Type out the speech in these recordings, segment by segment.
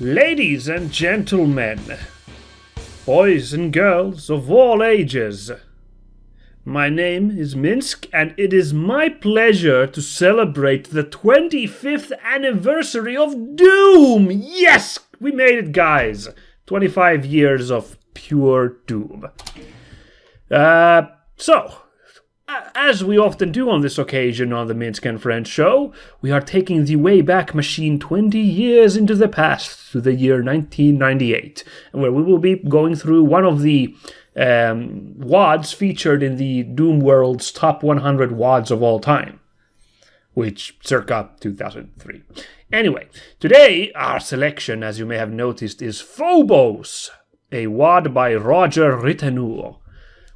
Ladies and gentlemen, boys and girls of all ages, my name is Minsk, and it is my pleasure to celebrate the 25th anniversary of Doom! Yes! We made it, guys! 25 years of pure Doom. As we often do on this occasion on the Minsk and Friends show, we are taking the Wayback Machine 20 years into the past to the year 1998, where we will be going through one of the WADs featured in the Doom World's top 100 WADs of all time, which circa 2003. Anyway, today our selection, as you may have noticed, is Phobos, a WAD by Roger Ritenour.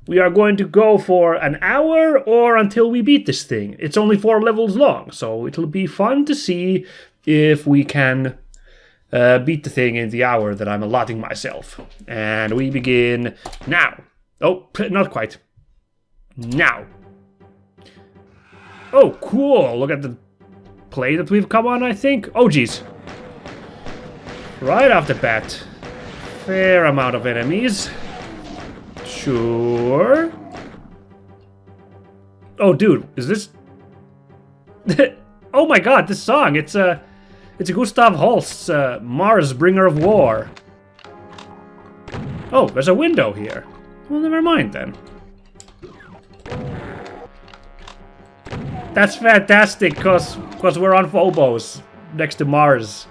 We are going to go for an hour or until we beat this thing. It's only 4 levels long, so it'll be fun to see if we can beat the thing in the hour that I'm allotting myself. And we begin now. Oh, not quite. Now. Oh, cool. Look at the play that we've come on, I think. Oh, geez. Right off the bat. Fair amount of enemies. Sure. Oh, dude, is this... Oh my god, this song, it's a Gustav Holst's Mars, Bringer of War. Oh, there's a window here. Well, never mind then. That's fantastic, cause we're on Phobos, next to Mars.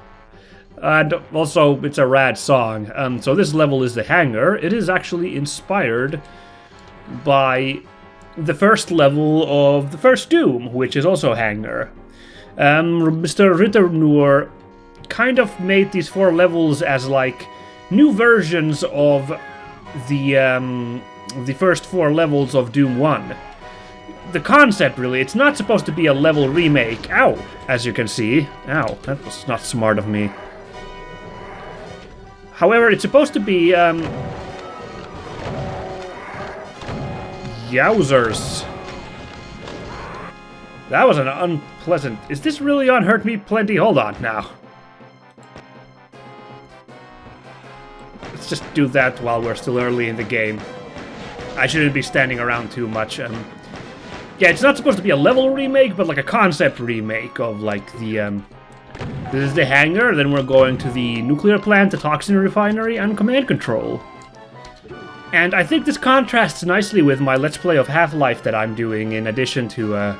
And also, it's a rad song. So this level is the hangar. It is actually inspired by the first level of the first Doom, which is also hangar. Mr. Ritenour kind of made these 4 levels as like new versions of the first 4 levels of Doom 1. The concept, really, it's not supposed to be a level remake. Ow, as you can see. Ow, that was not smart of me. However, it's supposed to be, Yowzers. That was an unpleasant... Is this really on Hurt Me Plenty? Hold on, now. Let's just do that while we're still early in the game. I shouldn't be standing around too much. Yeah, it's not supposed to be a level remake, but like a concept remake of, like, the, This is the hangar, then we're going to the nuclear plant, the toxin refinery, and command control. And I think this contrasts nicely with my Let's Play of Half-Life that I'm doing in addition to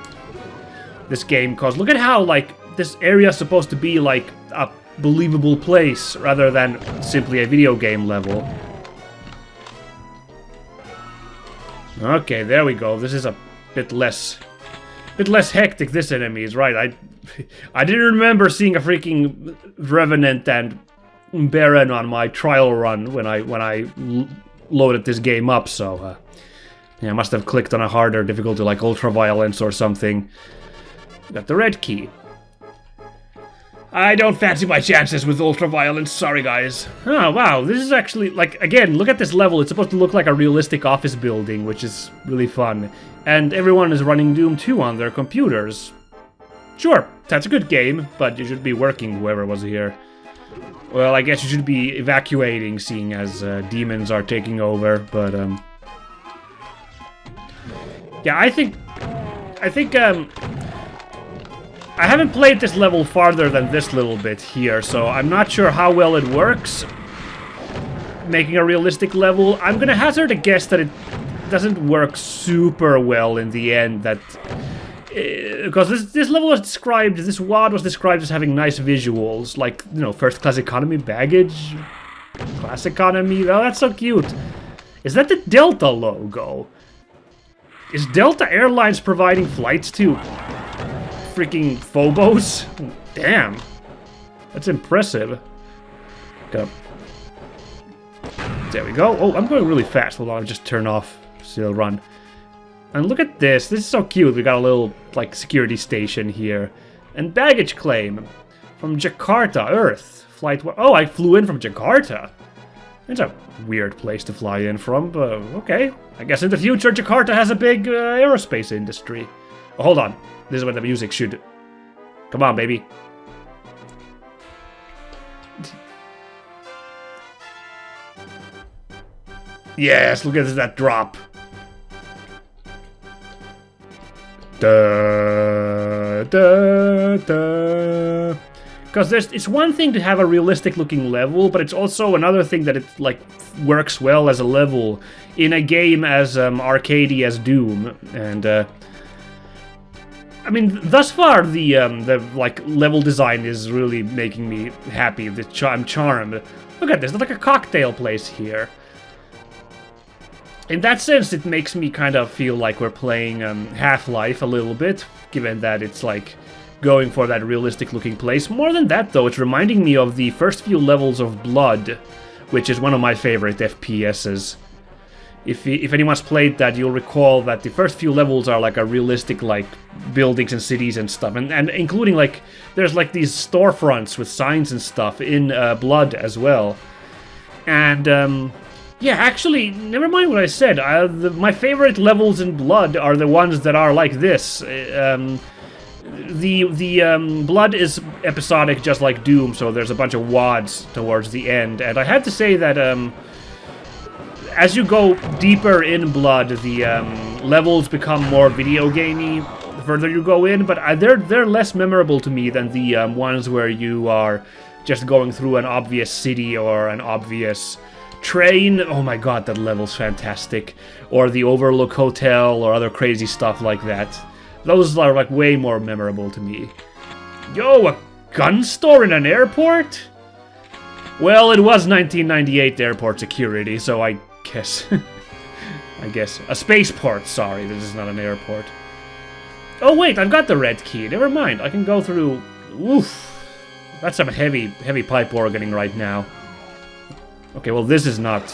this game, because look at how, like, this area is supposed to be, like, a believable place rather than simply a video game level. Okay, there we go. This is a bit less hectic, this enemy is right. I didn't remember seeing a freaking Revenant and Baron on my trial run when I loaded this game up, so yeah, I must have clicked on a harder difficulty like Ultraviolence or something. Got the red key. I don't fancy my chances with Ultraviolence, sorry guys. Oh wow, this is actually, like, again, look at this level, it's supposed to look like a realistic office building, which is really fun. And everyone is running Doom 2 on their computers. Sure, that's a good game, but you should be working, whoever was here. Well, I guess you should be evacuating, seeing as demons are taking over, but yeah, I think I haven't played this level farther than this little bit here, so I'm not sure how well it works making a realistic level. I'm gonna hazard a guess that it doesn't work super well in the end, that because this level was described, this WAD was described as having nice visuals, like, you know, first class economy baggage, class economy. Oh, that's so cute. Is that the Delta logo? Is Delta Airlines providing flights to freaking Phobos? Damn. That's impressive. Go. There we go. Oh, I'm going really fast. Hold on, I'll just turn off Still Run. And look at this. This is so cute. We got a little, like, security station here. And baggage claim from Jakarta, Earth. Flight... Oh, I flew in from Jakarta. It's a weird place to fly in from, but okay. I guess in the future Jakarta has a big aerospace industry. Oh, hold on. This is when the music should... Come on, baby. Yes, look at that drop. Da, da, da. Because it's one thing to have a realistic looking level, but it's also another thing that it like works well as a level in a game as arcadey as Doom. And I mean, thus far the like level design is really making me happy. I'm charmed. Look at this, there's like a cocktail place here. In that sense, it makes me kind of feel like we're playing Half-Life a little bit, given that it's like going for that realistic-looking place. More than that, though, it's reminding me of the first few levels of Blood, which is one of my favorite FPSs. If anyone's played that, you'll recall that the first few levels are like a realistic, like, buildings and cities and stuff, and including, like, there's like these storefronts with signs and stuff in Blood as well. And, yeah, actually, never mind what I said. My favorite levels in Blood are the ones that are like this. The Blood is episodic, just like Doom, so there's a bunch of WADs towards the end. And I have to say that as you go deeper in Blood, the levels become more video gamey the further you go in, but they're less memorable to me than the ones where you are just going through an obvious city or an obvious train. Oh my god, that level's fantastic. Or the Overlook Hotel or other crazy stuff like that. Those are like way more memorable to me. Yo, a gun store in an airport? Well, it was 1998 airport security, so I guess... I guess. A spaceport, sorry, this is not an airport. Oh wait, I've got the red key, never mind. I can go through... Oof. That's some heavy pipe organing right now. Okay, well this is not...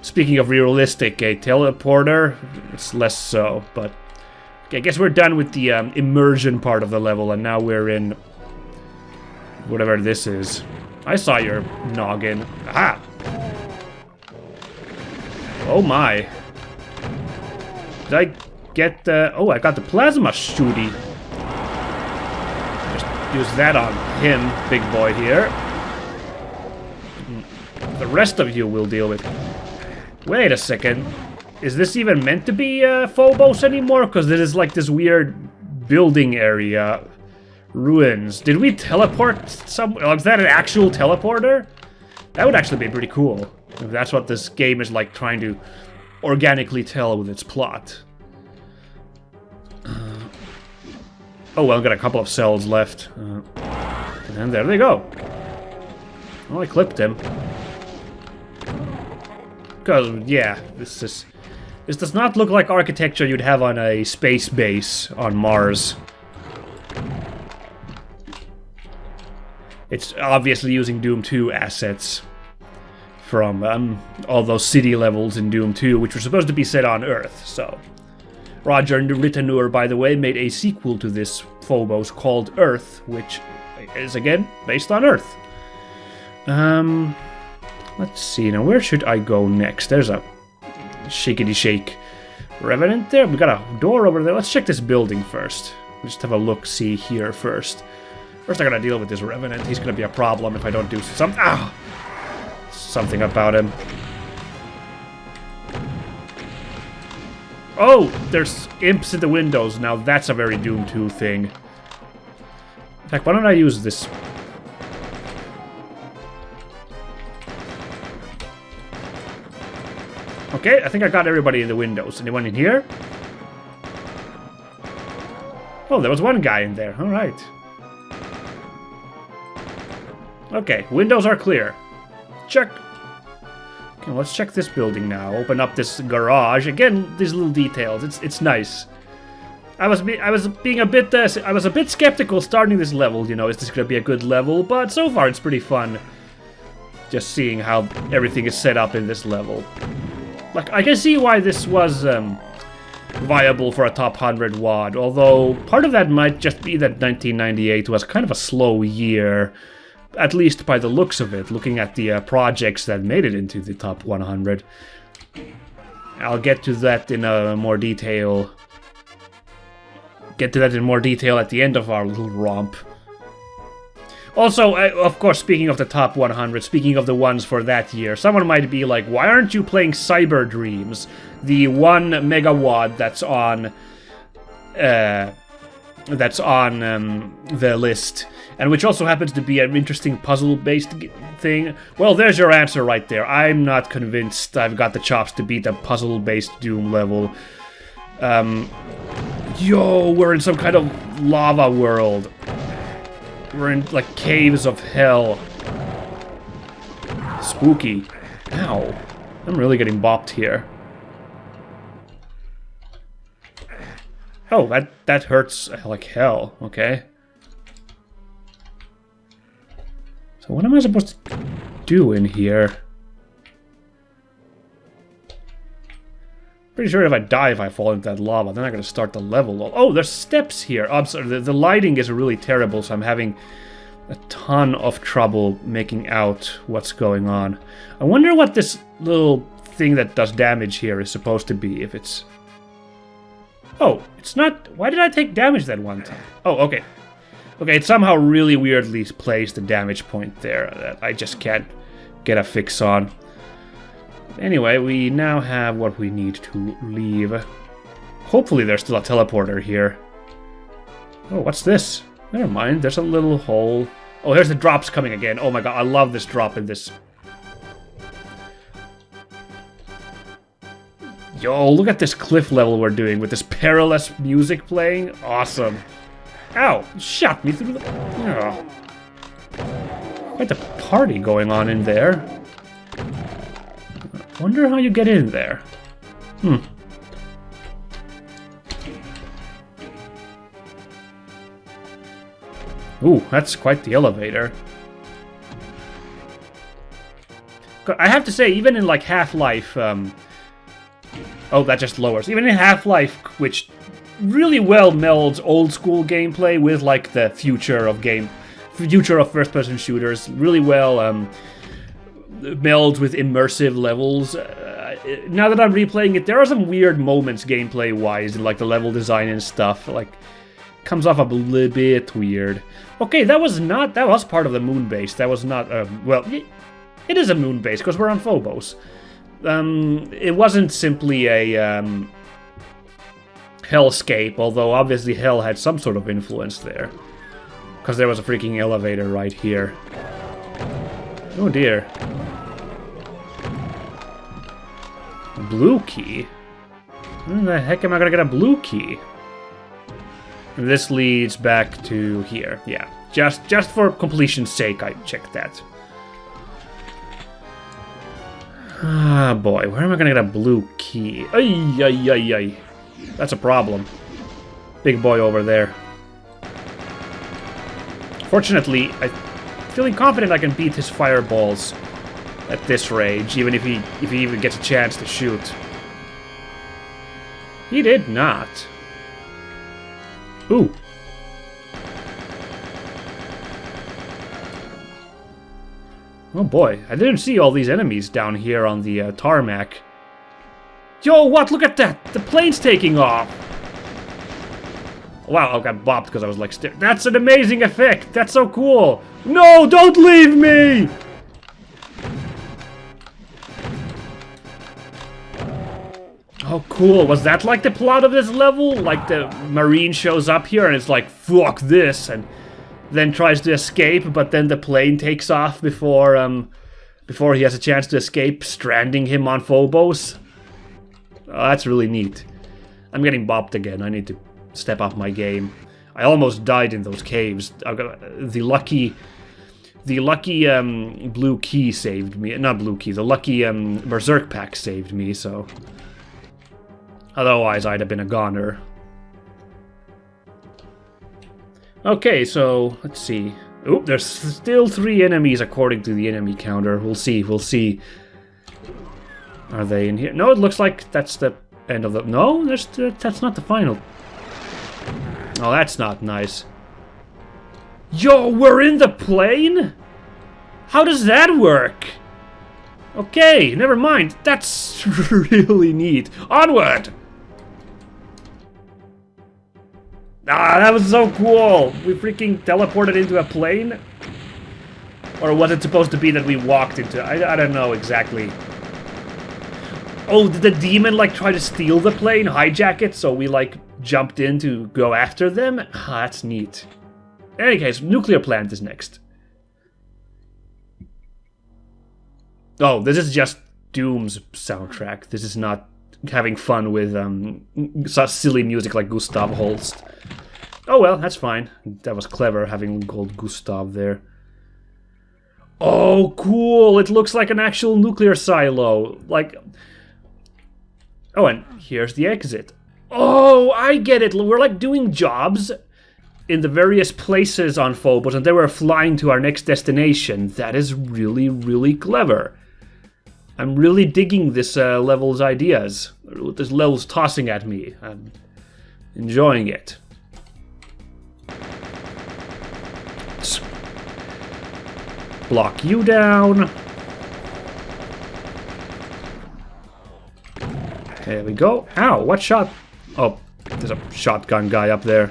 Speaking of realistic, a teleporter, it's less so, but... Okay, I guess we're done with the immersion part of the level, and now we're in... whatever this is. I saw your noggin. Aha! Oh my. Did I get the... Oh, I got the plasma shooty. Just use that on him, big boy here. The rest of you will deal with. Wait a second. Is this even meant to be Phobos anymore? Because this is like this weird building area. Ruins. Did we teleport somewhere? Is that an actual teleporter? That would actually be pretty cool. If that's what this game is like trying to organically tell with its plot. Oh well, I've got a couple of cells left. And there they go. Well, I clipped him. Because, yeah, this does not look like architecture you'd have on a space base on Mars. It's obviously using Doom 2 assets from all those city levels in Doom 2, which were supposed to be set on Earth, so... Roger and Ritenour, by the way, made a sequel to this Phobos called Earth, which is, again, based on Earth. Let's see, now where should I go next? There's a shakety-shake revenant there. We got a door over there. Let's check this building first. Just have a look-see here first. First I gotta deal with this revenant. He's gonna be a problem if I don't do something about him. Oh, there's imps in the windows. Now that's a very Doom 2 thing. In fact, why don't I use this? Okay, I think I got everybody in the windows. Anyone in here? Oh, there was one guy in there. Alright. Okay, windows are clear. Check. Okay, let's check this building now. Open up this garage. Again, these little details. It's nice. I was being a bit I was a bit skeptical starting this level. You know, is this gonna be a good level? But so far, it's pretty fun. Just seeing how everything is set up in this level. Like, I can see why this was viable for a top 100 WAD. Although part of that might just be that 1998 was kind of a slow year. At least by the looks of it, looking at the projects that made it into the top 100. I'll get to that in more detail. Get to that in more detail at the end of our little romp. Also, of course, speaking of the top 100, speaking of the ones for that year, someone might be like, why aren't you playing Cyber Dreams? The 1 megawatt that's on the list, and which also happens to be an interesting puzzle-based thing. Well, there's your answer right there. I'm not convinced I've got the chops to beat a puzzle-based Doom level. Yo, we're in some kind of lava world. We're in, like, caves of hell. Spooky. Ow. I'm really getting bopped here. Oh, that hurts like hell, okay. So what am I supposed to do in here? Pretty sure if I die, if I fall into that lava, then I'm gonna start the level. Oh, there's steps here. Oh, I'm sorry, the lighting is really terrible, so I'm having a ton of trouble making out what's going on. I wonder what this little thing that does damage here is supposed to be, if it's... Oh, it's not... Why did I take damage that one time? Oh, okay. Okay, it somehow really weirdly placed the damage point there that I just can't get a fix on. Anyway, we now have what we need to leave. Hopefully there's still a teleporter here. Oh, what's this? Never mind, there's a little hole. Oh, here's the drops coming again. Oh my god, I love this drop in this. Yo, look at this cliff level we're doing with this perilous music playing. Awesome. Ow, you shot me through the... Oh. Quite a party going on in there. Wonder how you get in there. Ooh, that's quite the elevator. I have to say, even in like Half-Life, oh, that just lowers. Even in Half-Life, which really well melds old school gameplay with like the future of first-person shooters, really well melds with immersive levels. Now that I'm replaying it, there are some weird moments gameplay-wise in like the level design and stuff. Like, comes off a little bit weird. Okay, that was part of the moon base. That was not, well, it is a moon base because we're on Phobos. It wasn't simply a hellscape, although obviously hell had some sort of influence there. Because there was a freaking elevator right here. Oh dear. A blue key? When the heck am I gonna get a blue key? And this leads back to here. Yeah, just for completion's sake, I checked that. Ah, boy, where am I gonna get a blue key? Ay, ay, ay, ay. That's a problem. Big boy over there. Fortunately, I'm feeling confident I can beat his fireballs at this range, even if he even gets a chance to shoot. He did not. Ooh. Oh boy, I didn't see all these enemies down here on the tarmac. Yo, what? Look at that! The plane's taking off! Wow, I got bopped because I was like staring. That's an amazing effect! That's so cool! No, don't leave me! Oh, cool. Was that like the plot of this level? Like the Marine shows up here and it's like, fuck this, and then tries to escape, but then the plane takes off before he has a chance to escape, stranding him on Phobos. Oh, that's really neat. I'm getting bopped again. I need to step up my game. I almost died in those caves. The lucky blue key saved me. Not blue key. The lucky berserk pack saved me. So otherwise, I'd have been a goner. Okay, so let's see. Oop, there's still 3 enemies according to the enemy counter. We'll see. Are they in here? No, it looks like that's the end of the... No, that's not the final. Oh, that's not nice. Yo, we're in the plane? How does that work? Okay, never mind. That's really neat. Onward! Ah, that was so cool! We freaking teleported into a plane. Or was it supposed to be that we walked into... I don't know exactly. Oh, did the demon, like, try to steal the plane, hijack it, so we, like, jumped in to go after them? Ah, that's neat. In any case, nuclear plant is next. Oh, this is just Doom's soundtrack. This is not having fun with such silly music like Gustav Holst. Oh well, that's fine. That was clever having called Gustav there. Oh, cool! It looks like an actual nuclear silo. Like... Oh, and here's the exit. Oh, I get it. We're like doing jobs in the various places on Phobos, and then we're flying to our next destination. That is really, really clever. I'm really digging this level's ideas. What this level's tossing at me. I'm enjoying it. Let's block you down. There we go. Ow, what shot? Oh, there's a shotgun guy up there.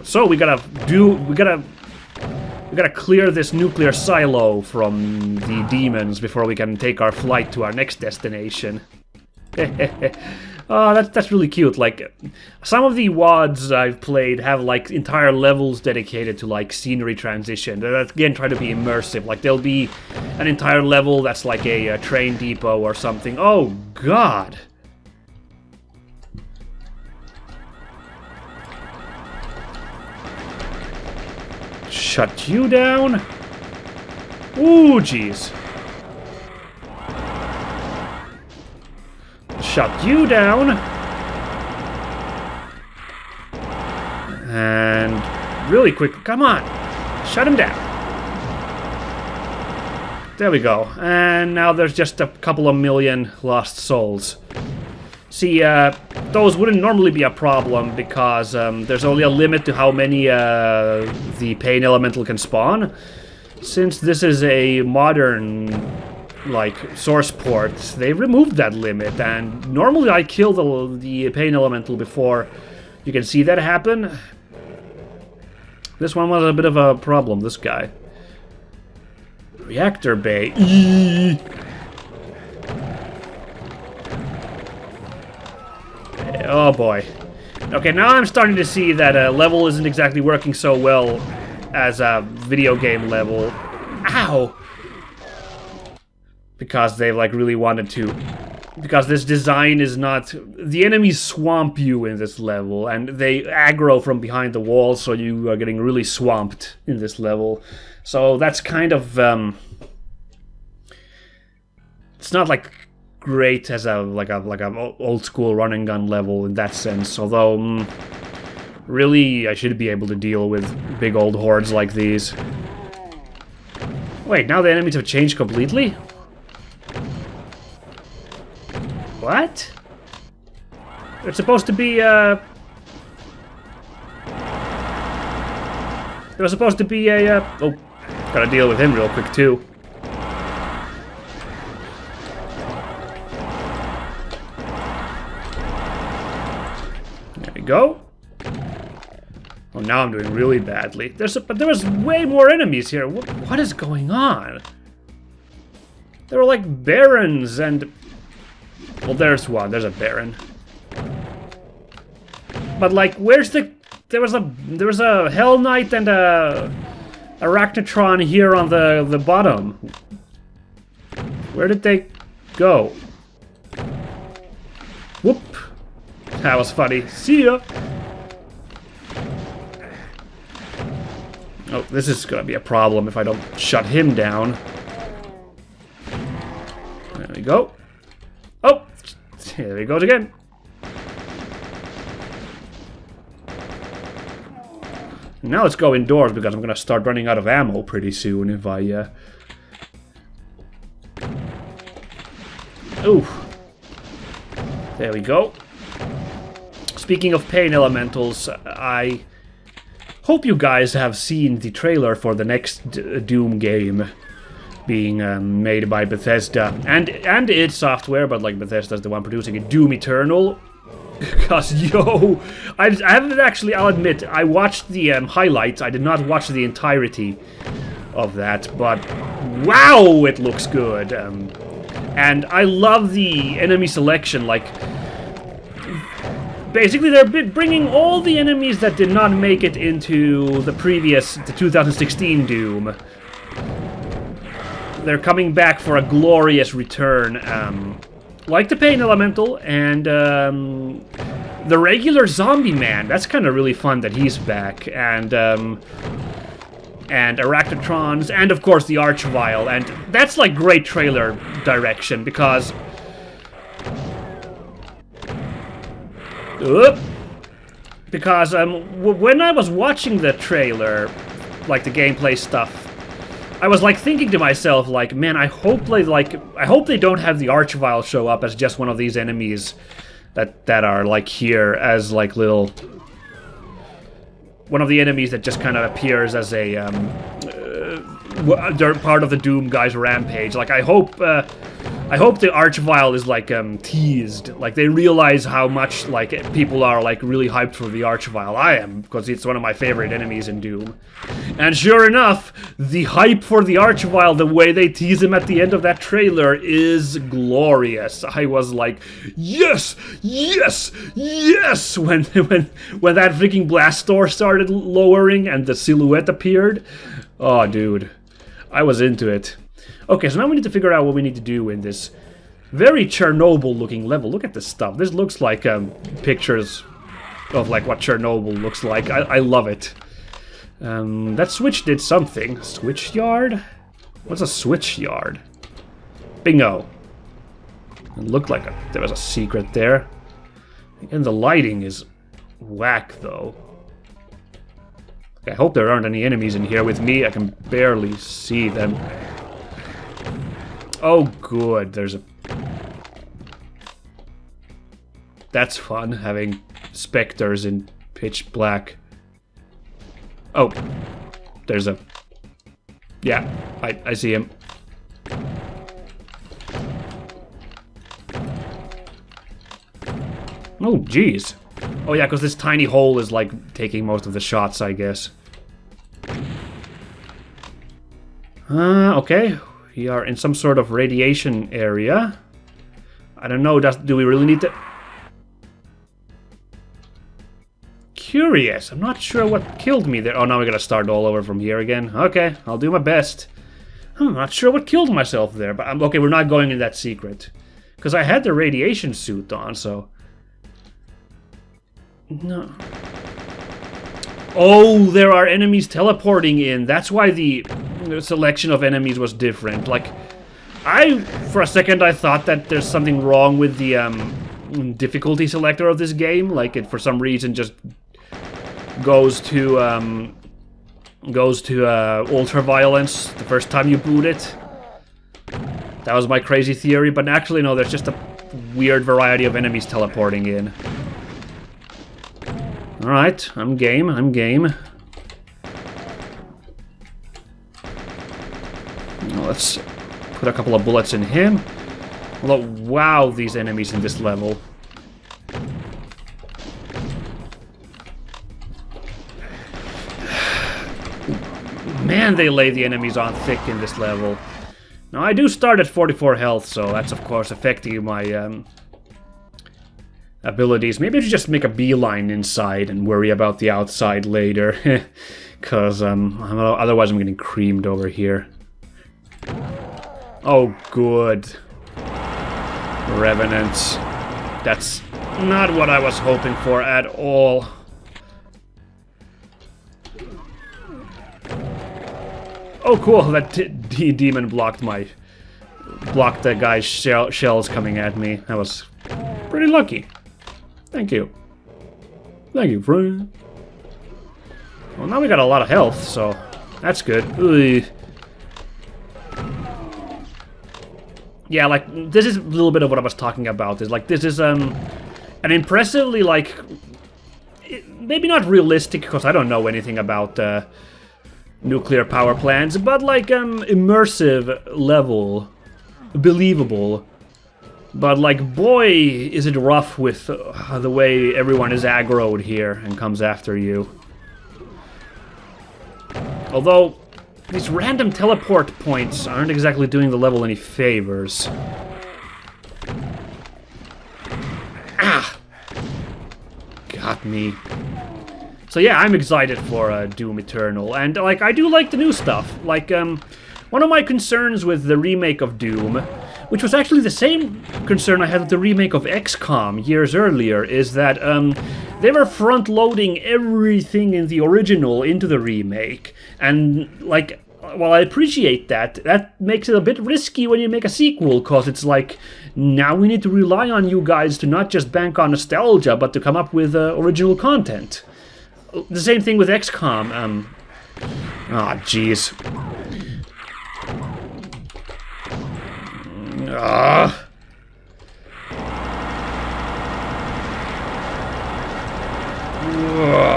So we gotta clear this nuclear silo from the demons before we can take our flight to our next destination. Oh, that's really cute. Like, some of the WADs I've played have, like, entire levels dedicated to, like, scenery transition. That, again, try to be immersive. Like, there'll be an entire level that's like a train depot or something. Oh, God! Shut you down. Ooh, jeez. Shut you down. And really quick, come on. Shut him down. There we go. And now there's just a couple of million lost souls. See, those wouldn't normally be a problem because there's only a limit to how many the pain elemental can spawn. Since this is a modern, like, source port, they removed that limit, and normally I kill the pain elemental before you can see that happen. This one was a bit of a problem, this guy. Reactor bay. Eee. Oh boy. Okay, now I'm starting to see that level isn't exactly working so well as a video game level. Ow! Because they, like, really wanted to. Because this design is not... The enemies swamp you in this level, and they aggro from behind the walls, so you are getting really swamped in this level. So that's kind of... it's not, like, great as a old school run and gun level in that sense, although really I should be able to deal with big old hordes like these. Wait, now the enemies have changed completely? What? They're supposed to be there was supposed to be a oh, gotta deal with him real quick too. Go. Oh, now I'm doing really badly. But there was way more enemies here. What is going on? There were like barons and... Well, there's one. There's a baron. But like, where's the... There was a Hell Knight and a Arachnotron here on the bottom. Where did they go? Whoop. That was funny. See ya! Oh, this is gonna be a problem if I don't shut him down. There we go. Oh! Here he goes again. Now let's go indoors because I'm gonna start running out of ammo pretty soon if I... Ooh. There we go. Speaking of pain elementals, I hope you guys have seen the trailer for the next Doom game being made by Bethesda and id Software, but like Bethesda's the one producing it, Doom Eternal. Because, yo, I haven't actually, I'll admit, I watched the highlights. I did not watch the entirety of that, but wow, it looks good. And I love the enemy selection, like, basically they're bringing all the enemies that did not make it into the 2016 Doom. They're coming back for a glorious return, like the Pain Elemental, and the regular Zombie Man. That's kind of really fun that he's back, and Arachnotrons, and of course the Archvile, and that's like great trailer direction, because when I was watching the trailer, like the gameplay stuff, I was like thinking to myself, like, man, I hope they don't have the Archvile show up as just one of these enemies that are like here as like little, one of the enemies that just kind of appears as a they're part of the Doom guys' rampage. Like, I hope the Archvile is like teased, like they realize how much like people are like really hyped for the Archvile. I am, because it's one of my favorite enemies in Doom. And sure enough, the hype for the Archvile, the way they tease him at the end of that trailer, is glorious. I was like, yes, yes, yes, when that freaking blast door started lowering and the silhouette appeared. Oh, dude, I was into it. Okay, so now we need to figure out what we need to do in this very Chernobyl-looking level. Look at this stuff. This looks like pictures of like what Chernobyl looks like. I love it. That switch did something. Switch yard? What's a switch yard? Bingo. It looked like there was a secret there. And the lighting is whack, though. I hope there aren't any enemies in here with me. I can barely see them. Oh, good. There's a... That's fun, having specters in pitch black. Oh. There's a... Yeah, I see him. Oh, jeez. Oh, yeah, because this tiny hole is, like, taking most of the shots, I guess. Okay. We are in some sort of radiation area. I don't know, do we really need to... Curious. I'm not sure what killed me there. Oh, now we gotta start all over from here again. Okay, I'll do my best. I'm not sure what killed myself there, but okay, we're not going in that secret. Because I had the radiation suit on, so... No. Oh, there are enemies teleporting in. That's why the selection of enemies was different. Like, for a second, I thought that there's something wrong with the difficulty selector of this game. Like, it for some reason just goes to ultra violence the first time you boot it. That was my crazy theory, but actually no, there's just a weird variety of enemies teleporting in. Alright, I'm game, I'm game. Let's put a couple of bullets in him. Although, wow, these enemies in this level. Man, they lay the enemies on thick in this level. Now, I do start at 44 health, so that's, of course, affecting my abilities. Maybe I should just make a beeline inside and worry about the outside later. Because otherwise I'm getting creamed over here. Oh, good. Revenants. That's not what I was hoping for at all. Oh, cool. That demon blocked the guy's shells coming at me. That was pretty lucky. Thank you. Thank you, friend. Well, now we got a lot of health, so that's good. Ugh. Yeah, like, this is a little bit of what I was talking about. Is like, this is an impressively, like, maybe not realistic, because I don't know anything about nuclear power plants, but like immersive level, believable But, like, boy, is it rough with the way everyone is aggroed here and comes after you. Although, these random teleport points aren't exactly doing the level any favors. Ah! Got me. So yeah, I'm excited for Doom Eternal, and like I do like the new stuff. Like one of my concerns with the remake of Doom, which was actually the same concern I had with the remake of XCOM years earlier, is that they were front-loading everything in the original into the remake, and like, while I appreciate that, that makes it a bit risky when you make a sequel, cause it's like, now we need to rely on you guys to not just bank on nostalgia, but to come up with original content. The same thing with XCOM. Ah, jeez.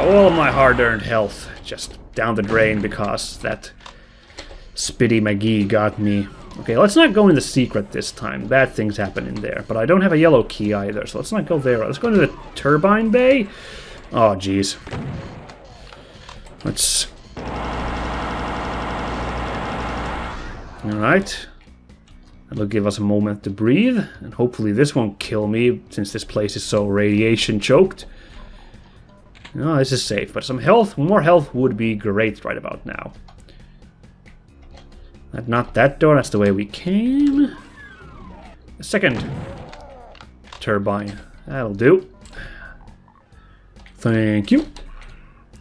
All of my hard-earned health just down the drain because that Spitty McGee got me. Okay, let's not go in the secret this time. Bad things happen in there. But I don't have a yellow key either, so let's not go there. Let's go into the turbine bay. Oh, jeez. Let's... Alright. That'll give us a moment to breathe, and hopefully this won't kill me, since this place is so radiation-choked. Oh, this is safe, but some health, more health would be great right about now. Not that door, that's the way we came. A second turbine. That'll do. Thank you.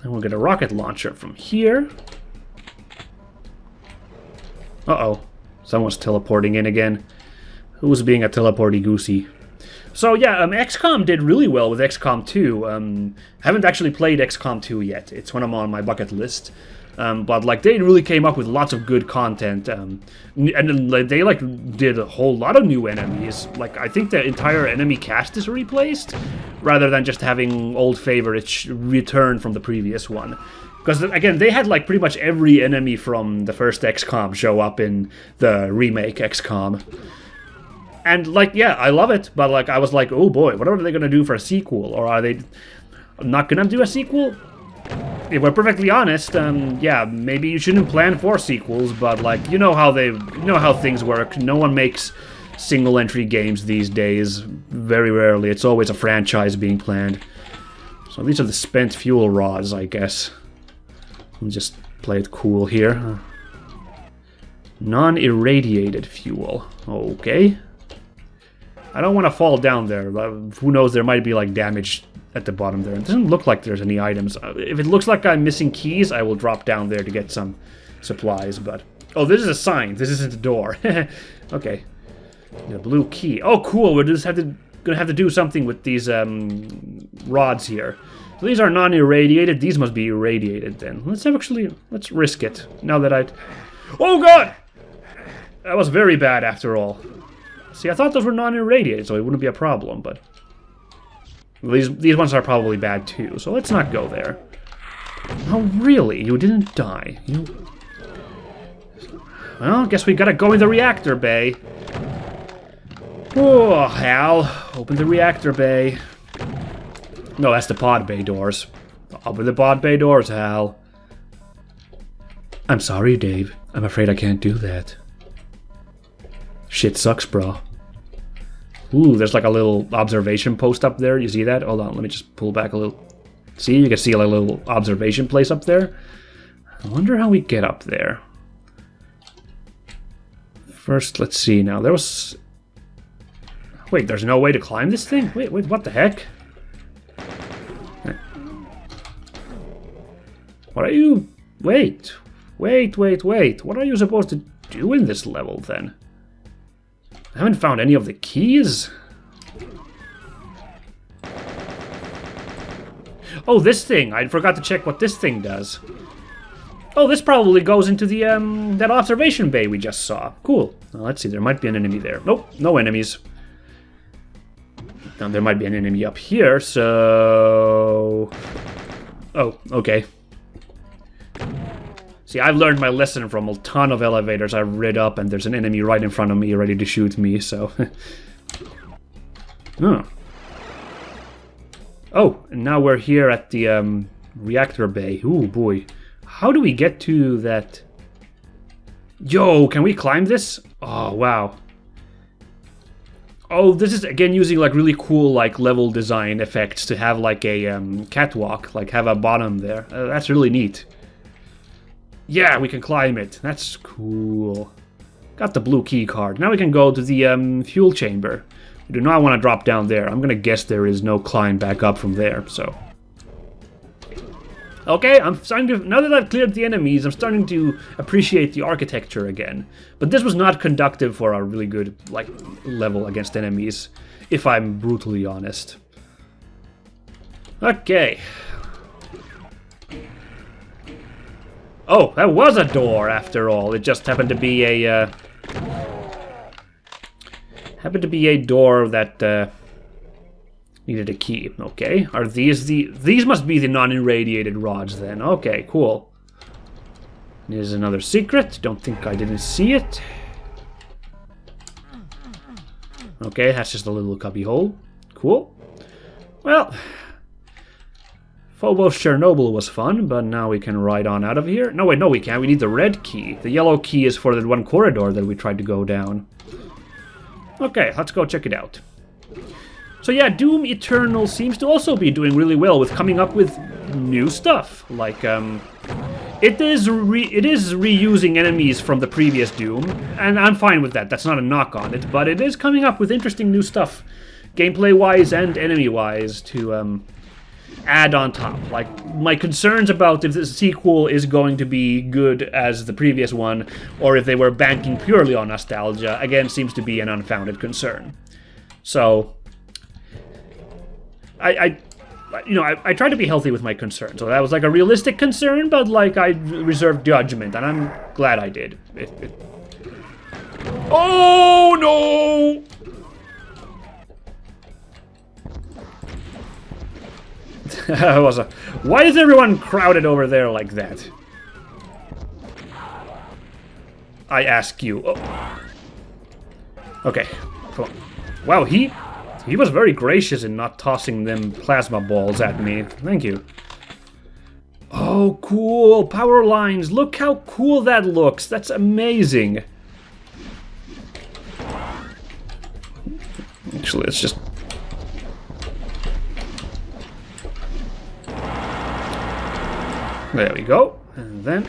And we'll get a rocket launcher from here. Uh-oh. Someone's teleporting in again. Who's being a teleporty goosey? So yeah, XCOM did really well with XCOM 2. Haven't actually played XCOM 2 yet. It's one on my bucket list. But like they really came up with lots of good content, and they like did a whole lot of new enemies. Like I think the entire enemy cast is replaced, rather than just having old favorites return from the previous one. Because again, they had like pretty much every enemy from the first XCOM show up in the remake XCOM. And like, yeah, I love it, but like I was like, oh boy, what are they gonna do for a sequel? Or are they not gonna do a sequel? If we're perfectly honest, yeah, maybe you shouldn't plan for sequels, but like, you know how things work. No one makes single-entry games these days. Very rarely. It's always a franchise being planned. So these are the spent fuel rods, I guess. We'll just play it cool here. Non-irradiated fuel. Okay. I don't want to fall down there, but who knows, there might be like damage at the bottom there. It doesn't look like there's any items. If it looks like I'm missing keys, I will drop down there to get some supplies, but... Oh, this is a sign. This isn't a door. Okay. The blue key. Oh, cool. We're just gonna have to do something with these rods here. So these are non-irradiated. These must be irradiated then. Let's risk it. Now that Oh, God! That was very bad after all. See, I thought those were non-irradiated, so it wouldn't be a problem, but... These ones are probably bad too, so let's not go there. Oh, really? You didn't die? Well, guess we gotta go in the reactor bay. Oh, Hal. Open the reactor bay. No, that's the pod bay doors. Open the pod bay doors, Hal. I'm sorry, Dave. I'm afraid I can't do that. Shit sucks, bro. Ooh, there's like a little observation post up there. You see that? Hold on, let me just pull back a little. See, you can see a little observation place up there. I wonder how we get up there. First, let's see now. There was... Wait, there's no way to climb this thing? Wait, what the heck? What are you... Wait. What are you supposed to do in this level, then? I haven't found any of the keys. Oh, this thing. I forgot to check what this thing does. Oh, this probably goes into the, that observation bay we just saw. Cool. Well, let's see, there might be an enemy there. Nope, no enemies. Now, there might be an enemy up here, so... Oh, okay. See, I've learned my lesson from a ton of elevators I've rid up, and there's an enemy right in front of me ready to shoot me, so... Huh. Oh, and now we're here at the reactor bay. Ooh, boy. How do we get to that? Yo, can we climb this? Oh, wow. Oh, this is, again, using, like, really cool, like, level design effects to have, like, a catwalk, like, have a bottom there. That's really neat. Yeah, we can climb it. That's cool. Got the blue key card. Now we can go to the fuel chamber. We do not want to drop down there. I'm gonna guess there is no climb back up from there, so... Okay, I'm starting to... Now that I've cleared the enemies, I'm starting to appreciate the architecture again. But this was not conductive for a really good, like, level against enemies, if I'm brutally honest. Okay. Oh, that was a door after all. It just happened to be a... door that, needed a key. Okay, are these the... These must be the non-irradiated rods then. Okay, cool. Here's another secret. Don't think I didn't see it. Okay, that's just a little cubby hole. Cool. Well... Phobos Chernobyl was fun, but now we can ride on out of here. No, wait, no we can't. We need the red key. The yellow key is for the one corridor that we tried to go down. Okay, let's go check it out. So yeah, Doom Eternal seems to also be doing really well with coming up with new stuff. Like, it is reusing enemies from the previous Doom, and I'm fine with that. That's not a knock on it, but it is coming up with interesting new stuff, gameplay-wise and enemy-wise, to add on top. Like, my concerns about if the sequel is going to be good as the previous one, or if they were banking purely on nostalgia, again, seems to be an unfounded concern. So, I try to be healthy with my concerns. So that was like a realistic concern, but like I reserved judgment, and I'm glad I did. Oh no! Why is everyone crowded over there like that? I ask you. Oh. Okay, come on. Wow, he was very gracious in not tossing them plasma balls at me. Thank you. Oh, cool. Power lines. Look how cool that looks. That's amazing. Actually, let's just... There we go. And then...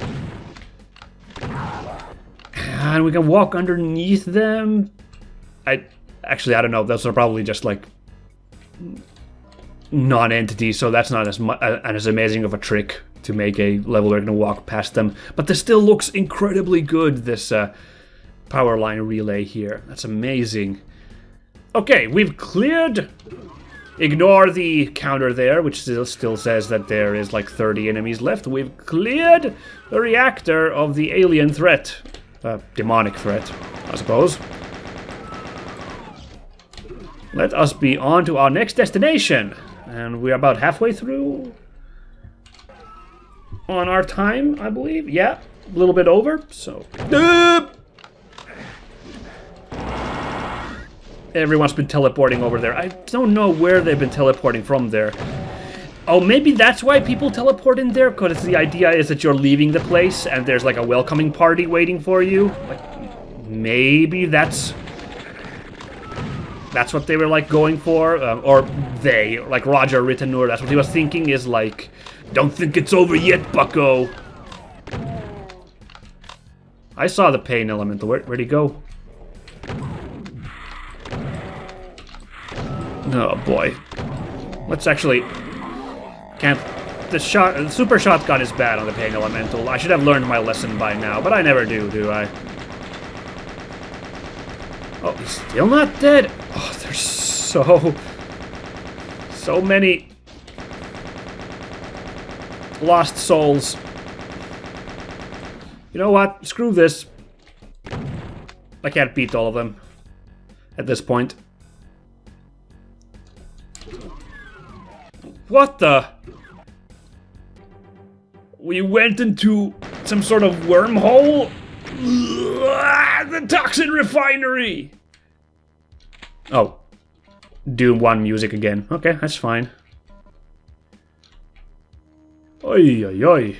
And we can walk underneath them. Actually, I don't know. Those are probably just, like, non-entities, so that's not as amazing of a trick to make a level where you're going to walk past them. But this still looks incredibly good, this power line relay here. That's amazing. Okay, we've cleared... Ignore the counter there, which still says that there is like 30 enemies left. We've cleared the reactor of the alien threat. Demonic threat, I suppose. Let us be on to our next destination. And we're about halfway through on our time, I believe. Yeah, a little bit over, so... Everyone's been teleporting over there. I don't know where they've been teleporting from there. Oh, maybe that's why people teleport in there? Because the idea is that you're leaving the place and there's like a welcoming party waiting for you. Like, maybe that's what they were like going for. Or they, like Roger Ritenour, that's what he was thinking, is like, don't think it's over yet, bucko. I saw the pain element. Where'd he go? Oh boy. Let's actually... The super shotgun is bad on the pain elemental. I should have learned my lesson by now, but I never do I? Oh, he's still not dead. Oh, there's so many lost souls. You know what? Screw this. I can't beat all of them at this point. What the? We went into some sort of wormhole? The toxin refinery! Oh. Doom 1 music again. Okay, that's fine. Oi, oi, oi.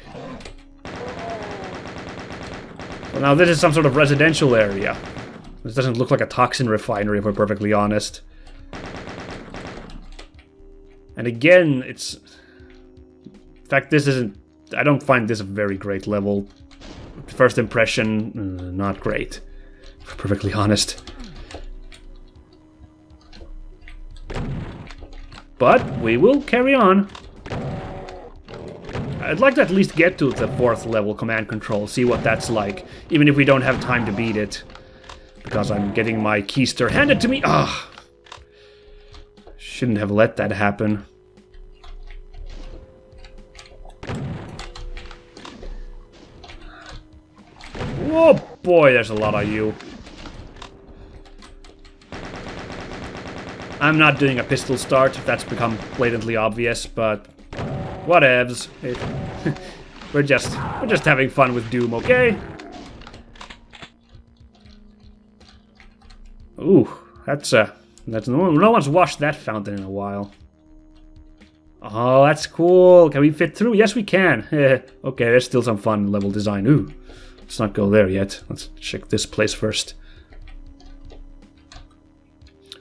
Well, now this is some sort of residential area. This doesn't look like a toxin refinery, if we're perfectly honest. And again, it's... In fact, this isn't... I don't find this a very great level. First impression, not great. If we're perfectly honest. But we will carry on. I'd like to at least get to the 4th level command control, see what that's like, even if we don't have time to beat it. Because I'm getting my keister handed to me. Ah, shouldn't have let that happen. Oh boy, there's a lot of you. I'm not doing a pistol start, that's become blatantly obvious, but whatevs. We're just having fun with Doom, okay? Ooh, that's no one's washed that fountain in a while. Oh, that's cool. Can we fit through? Yes, we can. Okay, there's still some fun level design. Ooh, let's not go there yet. Let's check this place first.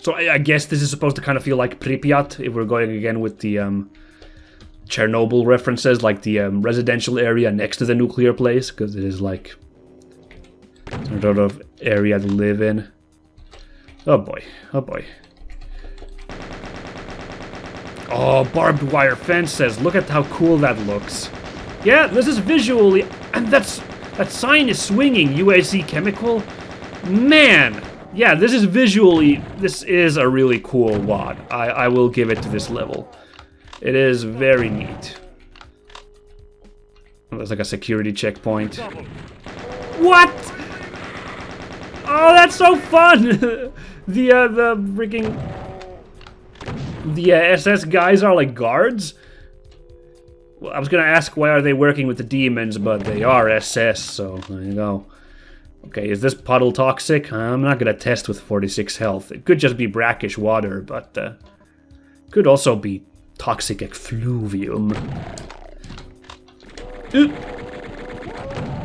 So I guess this is supposed to kind of feel like Pripyat, if we're going again with the Chernobyl references, like the residential area next to the nuclear place, because it is like some sort of area to live in. Oh boy, oh boy. Oh, barbed wire fences, look at how cool that looks. Yeah, this is visually, and that sign is swinging, UAC chemical. Man! Yeah, this is visually, this is a really cool WAD. I will give it to this level. It is very neat. Oh, there's like a security checkpoint. What? Oh, that's so fun! The freaking... The SS guys are like guards? Well, I was gonna ask why are they working with the demons, but they are SS, so there you go. Okay, is this puddle toxic? I'm not gonna test with 46 health. It could just be brackish water, but could also be toxic effluvium.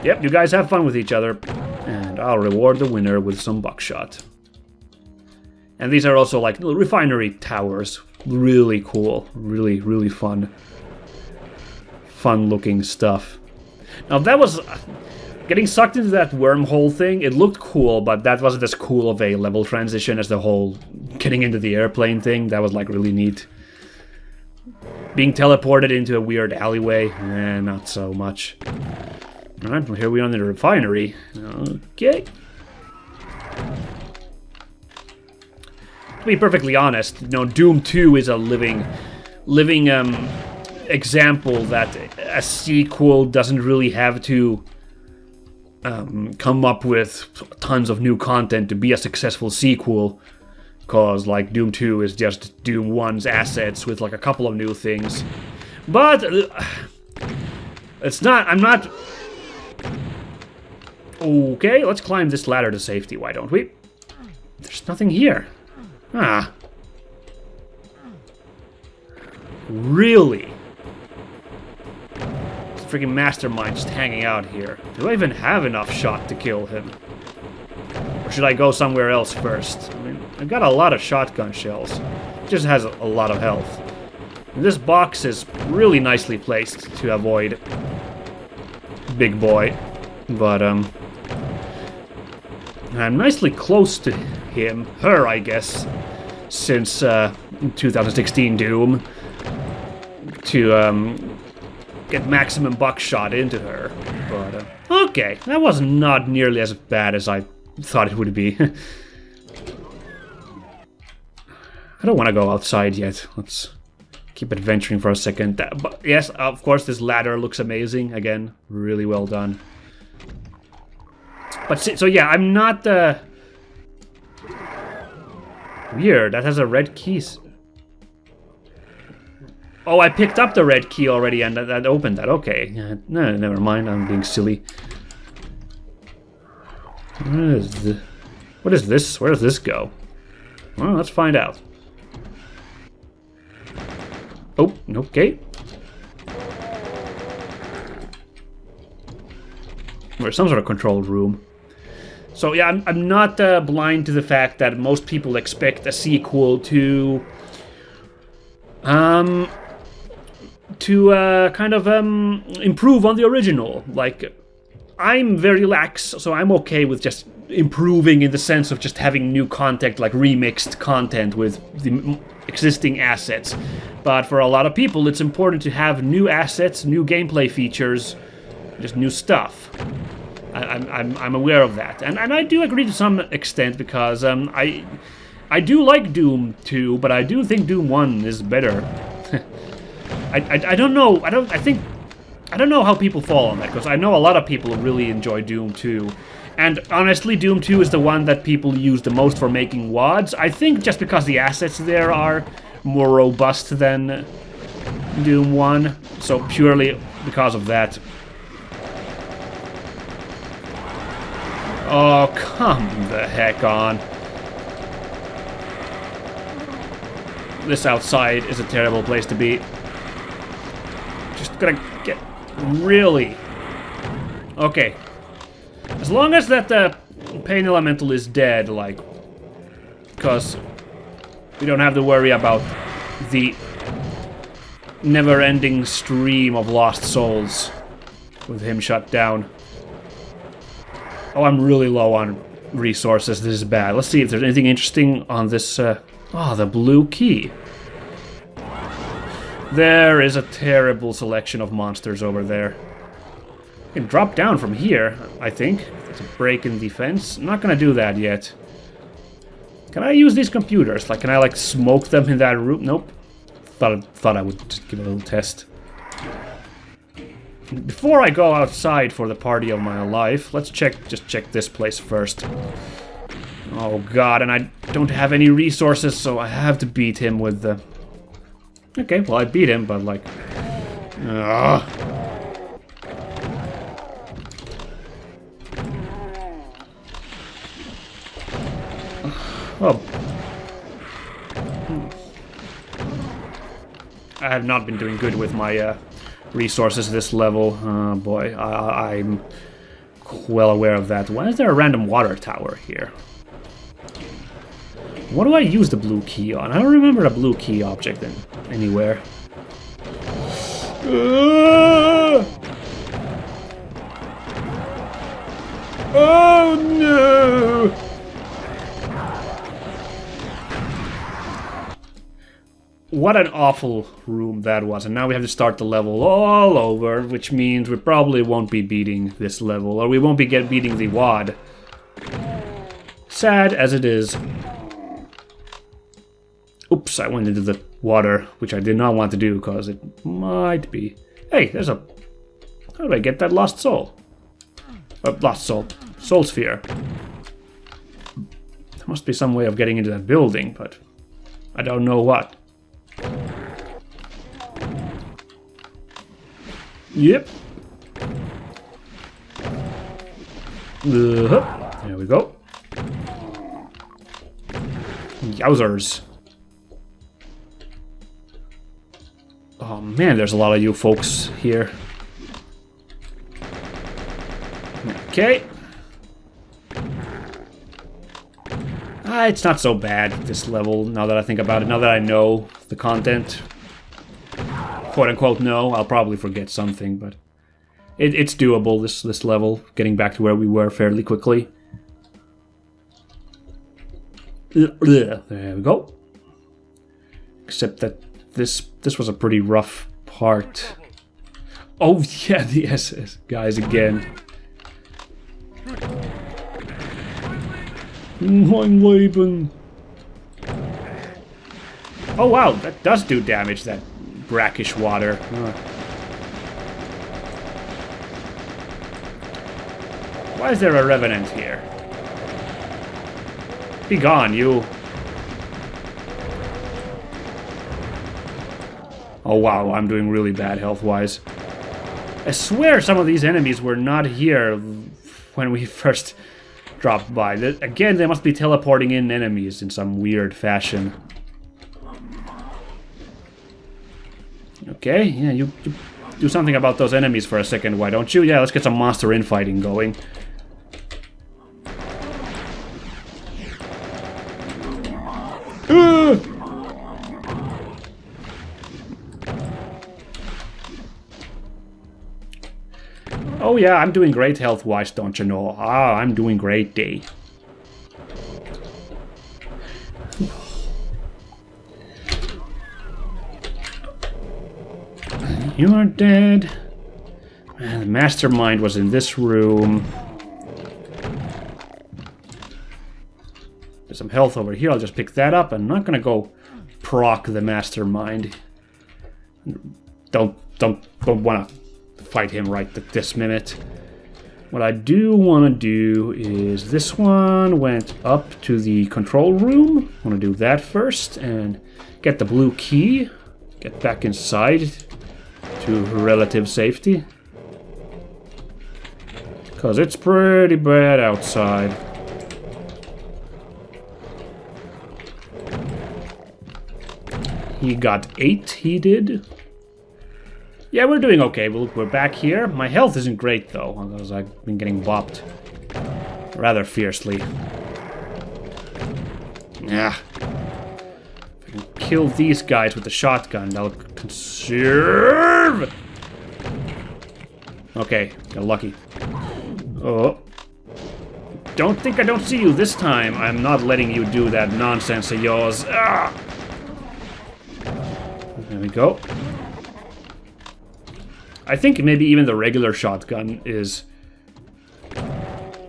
Yep, you guys have fun with each other, and I'll reward the winner with some buckshot. And these are also like little refinery towers. Really cool, really, really fun. Fun looking stuff. Now that was... Getting sucked into that wormhole thing, it looked cool, but that wasn't as cool of a level transition as the whole getting into the airplane thing. That was like really neat. Being teleported into a weird alleyway, not so much. Alright, well here we are in the refinery. Okay. To be perfectly honest, you know, Doom 2 is a living example that a sequel doesn't really have to come up with tons of new content to be a successful sequel, cause like Doom 2 is just Doom 1's assets with like a couple of new things. But it's not, I'm not... Okay, let's climb this ladder to safety, why don't we? There's nothing here. Ah. Really? Freaking mastermind just hanging out here. Do I even have enough shot to kill him? Or should I go somewhere else first? I mean, I've got a lot of shotgun shells. It just has a lot of health. And this box is really nicely placed to avoid Big Boy. But, I'm nicely close to him. Her, I guess. Since, 2016 Doom. To, get maximum buckshot into her, but okay, that was not nearly as bad as I thought it would be. I don't want to go outside yet. Let's keep adventuring for a second. But yes, of course, this ladder looks amazing. Again, really well done. But so yeah, I'm not weird. That has a red key. Oh, I picked up the red key already and that opened that. Okay. No, never mind. I'm being silly. What is this? Where does this go? Well, let's find out. Oh, okay. There's some sort of control room. So yeah, I'm not blind to the fact that most people expect a sequel to kind of improve on the original. Like, I'm very lax, so I'm okay with just improving in the sense of just having new content, like remixed content with the existing assets. But for a lot of people, it's important to have new assets, new gameplay features, just new stuff. I'm aware of that, and I do agree to some extent because I do like Doom 2, but I do think Doom 1 is better. I don't know. I don't know how people fall on that, because I know a lot of people really enjoy Doom 2. And honestly, Doom 2 is the one that people use the most for making WODs. I think just because the assets there are more robust than Doom 1. So purely because of that. Oh, come the heck on. This outside is a terrible place to be. Just gonna get... Really? Okay. As long as that pain elemental is dead, like... Because we don't have to worry about the never-ending stream of lost souls with him shut down. Oh, I'm really low on resources. This is bad. Let's see if there's anything interesting on this... Oh, the blue key. There is a terrible selection of monsters over there. You can drop down from here, I think. It's a break in defense. I'm not gonna do that yet. Can I use these computers? Like, can I, like, smoke them in that room? Nope. Thought I would just give it a little test. Before I go outside for the party of my life, let's just check this place first. Oh god, and I don't have any resources, so I have to beat him with the... Okay, well I beat him, but like... Oh. I have not been doing good with my resources this level. Oh boy, I'm well aware of that. Why is there a random water tower here? What do I use the blue key on? I don't remember a blue key object anywhere. Oh no! What an awful room that was, and now we have to start the level all over, which means we probably won't be beating this level, or we won't be beating the WOD. Sad as it is. Oops, I went into the water, which I did not want to do, because it might be... Hey, there's a... How did I get that lost soul? Lost soul. Soul sphere. There must be some way of getting into that building, but... I don't know what. Yep. There we go. Yowzers. Oh man, there's a lot of you folks here. Okay. It's not so bad, this level, now that I think about it. Now that I know the content. Quote-unquote know. I'll probably forget something, but... It's doable, this level. Getting back to where we were fairly quickly. There we go. Except that this was a pretty rough part. Oh yeah, the SS guys again. Mein Leben. Oh wow, that does do damage, that brackish water. Why is there a revenant here? Be gone, you. Oh wow, I'm doing really bad health-wise. I swear some of these enemies were not here when we first dropped by. Again, they must be teleporting in enemies in some weird fashion. Okay, yeah, you do something about those enemies for a second, why don't you? Yeah, let's get some monster infighting going. Oh yeah, I'm doing great health-wise, don't you know? Ah, I'm doing great day. You are dead. Man, the mastermind was in this room. There's some health over here. I'll just pick that up. I'm not gonna go proc the mastermind. Don't wanna fight him right this minute. What I do want to do is this one went up to the control room. I want to do that first and get the blue key. Get back inside to relative safety. Because it's pretty bad outside. He got 8, he did. Yeah, we're doing okay. We're back here. My health isn't great, though, because I've been getting bopped rather fiercely. Yeah. If I can kill these guys with the shotgun, that'll conserve. Okay, got lucky. Oh. Don't think I don't see you this time. I'm not letting you do that nonsense of yours. Ah! There we go. I think maybe even the regular shotgun is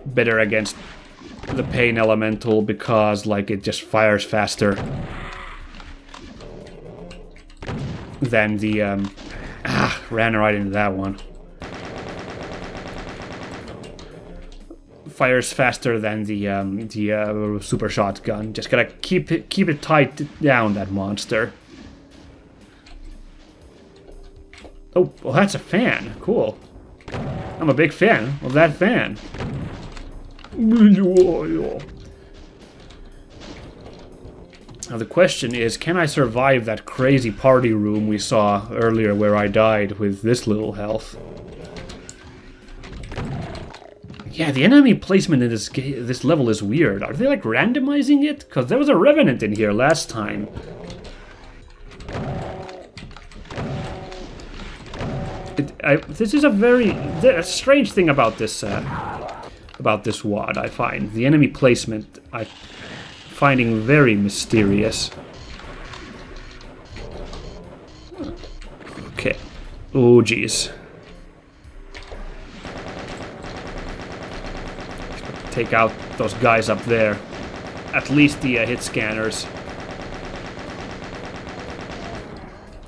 better against the pain elemental because, like, it just fires faster than the, ran right into that one. Fires faster than the super shotgun. Just gotta keep it tight down, that monster. Oh, well, that's a fan. Cool. I'm a big fan of that fan. Now the question is, can I survive that crazy party room we saw earlier where I died with this little health? Yeah, the enemy placement in this level is weird. Are they, like, randomizing it? Because there was a revenant in here last time. This is a strange thing about this WAD, I find. The enemy placement I'm finding very mysterious. Okay. Oh, jeez. Take out those guys up there. At least the hit scanners.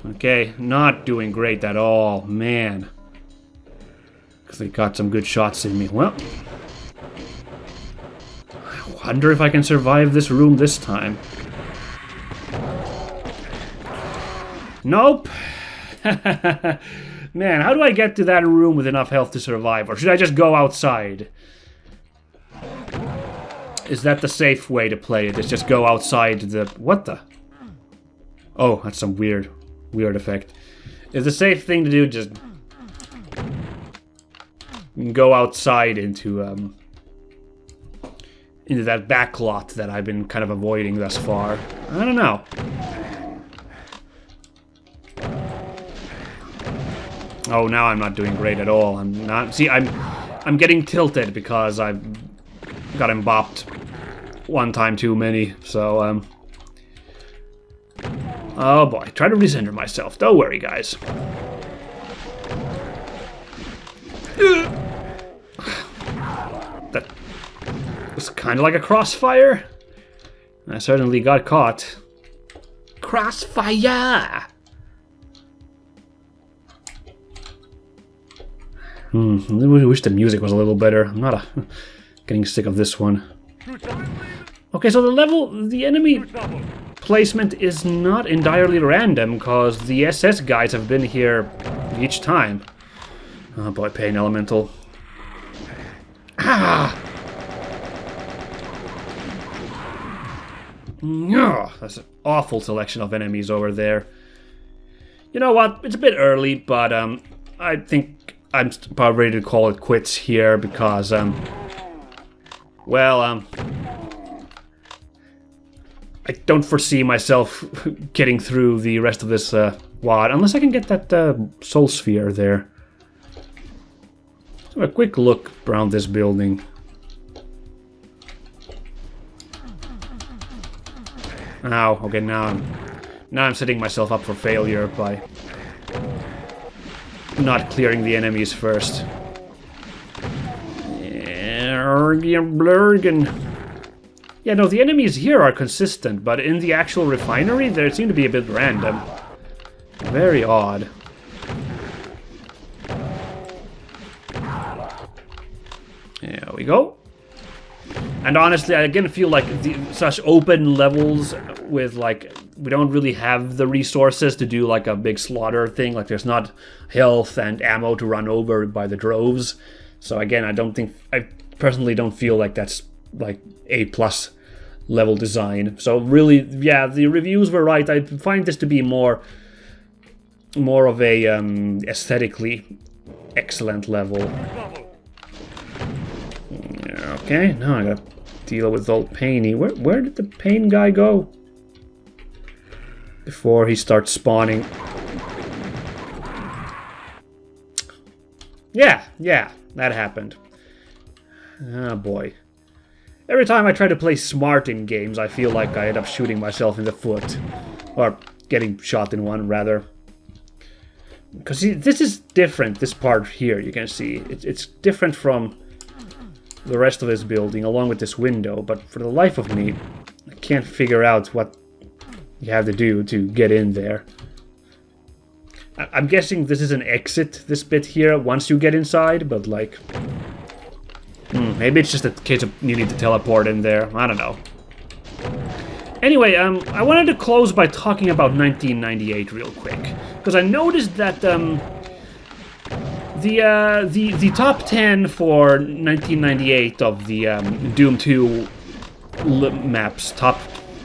Okay, not doing great at all, man. Because they got some good shots in me. Well, I wonder if I can survive this room this time. Nope. Man, how do I get to that room with enough health to survive? Or should I just go outside? Is that the safe way to play it? Is just go outside the... What the? Oh, that's some weird effect. Is the safe thing to do just go outside into that back lot that I've been kind of avoiding thus far? I don't know. Oh, now I'm not doing great at all. I'm not. See, I'm getting tilted because I've got him bopped one time too many. So oh boy, try to recenter myself. Don't worry, guys. That was kind of like a crossfire. I certainly got caught. Crossfire! I wish the music was a little better. I'm not getting sick of this one. Okay, so the enemy placement is not entirely random, because the SS guys have been here each time. Oh boy, pain elemental. Ah! Oh, that's an awful selection of enemies over there. You know what? It's a bit early, but I think I'm about ready to call it quits here because, well, I don't foresee myself getting through the rest of this WAD unless I can get that soul sphere there. So a quick look around this building. Ow, okay, now I'm setting myself up for failure by not clearing the enemies first. Yeah, no, the enemies here are consistent, but in the actual refinery, they seem to be a bit random. Very odd. There we go. And honestly, I again feel like such open levels with, like, we don't really have the resources to do, like, a big slaughter thing. Like, there's not health and ammo to run over by the droves. So again, I personally don't feel like that's, like, A+ level design. So really, yeah, the reviews were right. I find this to be more of a aesthetically excellent level. Okay, now I gotta deal with old Painy. Where did the pain guy go? Before he starts spawning. Yeah, that happened. Oh boy. Every time I try to play smart in games, I feel like I end up shooting myself in the foot. Or getting shot in one, rather. Because this is different, this part here, you can see. It's different from the rest of this building, along with this window, but for the life of me, I can't figure out what you have to do to get in there. I'm guessing this is an exit, this bit here, once you get inside, but like... maybe it's just a case of you need to teleport in there, I don't know. Anyway, I wanted to close by talking about 1998 real quick, because I noticed that the top 10 for 1998 of the Doom 2 maps, top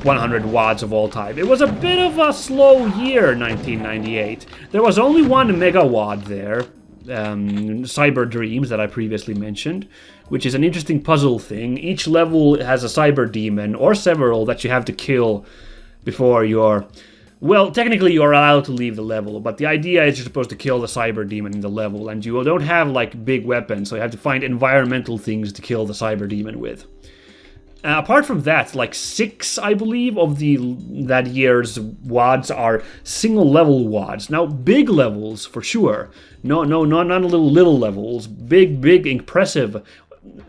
100 WADs of all time. It was a bit of a slow year, 1998. There was only one Mega WAD there, Cyber Dreams, that I previously mentioned, which is an interesting puzzle thing. Each level has a cyber demon, or several, that you have to kill before you're... Well, technically you're allowed to leave the level, but the idea is you're supposed to kill the cyber demon in the level, and you don't have, like, big weapons, so you have to find environmental things to kill the cyber demon with. Apart from that, like 6, I believe, of that year's WADs are single-level WADs. Now, big levels, for sure. Not little levels. Big, impressive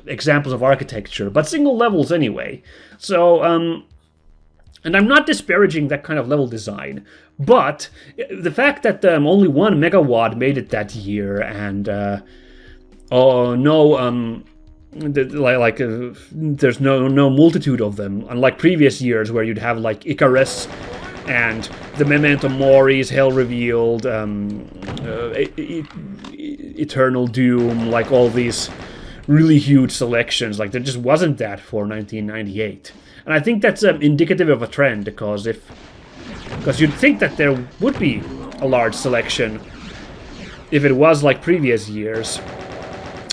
examples of architecture, but single levels anyway. So, and I'm not disparaging that kind of level design, but the fact that only one Mega WAD made it that year, and there's no multitude of them, unlike previous years where you'd have like Icarus and the Memento Mori's Hell Revealed, Eternal Doom, like all these really huge selections. Like, there just wasn't that for 1998. And I think that's indicative of a trend, because you'd think that there would be a large selection if it was like previous years.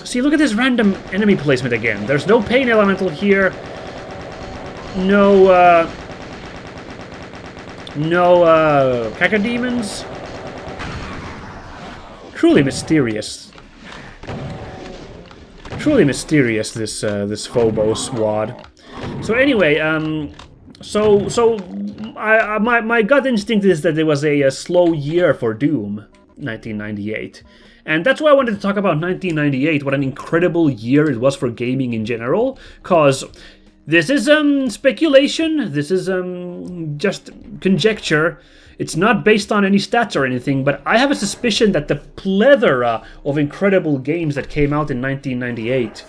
See, look at this random enemy placement again. There's no pain elemental here. No cacodemons. Truly mysterious. Truly mysterious, this Phobos WAD. So anyway, my gut instinct is that it was a slow year for Doom, 1998. And that's why I wanted to talk about 1998, what an incredible year it was for gaming in general, cause this is speculation, this is just conjecture. It's not based on any stats or anything, but I have a suspicion that the plethora of incredible games that came out in 1998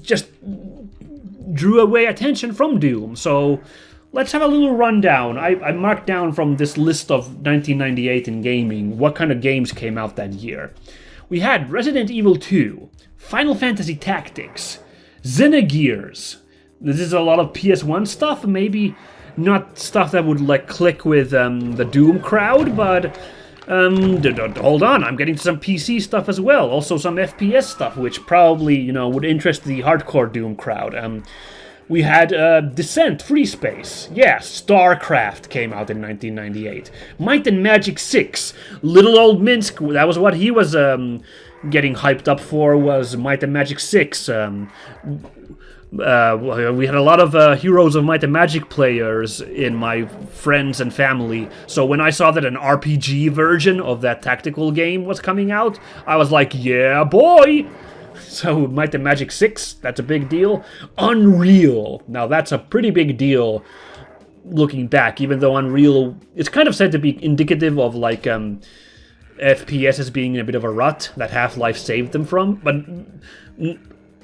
just drew away attention from Doom. So let's have a little rundown. I marked down from this list of 1998 in gaming what kind of games came out that year. We had Resident Evil 2, Final Fantasy Tactics, Xenogears. This is a lot of PS1 stuff, maybe not stuff that would like click with the Doom crowd, but hold on, I'm getting to some PC stuff as well. Also some FPS stuff, which probably, you know, would interest the hardcore Doom crowd. We had Descent, Free Space. Yeah, StarCraft came out in 1998. Might and Magic 6. Little old Minsk, that was what he was getting hyped up for, was Might and Magic 6. We had a lot of Heroes of Might and Magic players in my friends and family, so when I saw that an RPG version of that tactical game was coming out, I was like, yeah, boy! So Might and Magic 6, that's a big deal. Unreal, now that's a pretty big deal looking back, even though Unreal, it's kind of said to be indicative of like FPS as being in a bit of a rut that Half-Life saved them from, but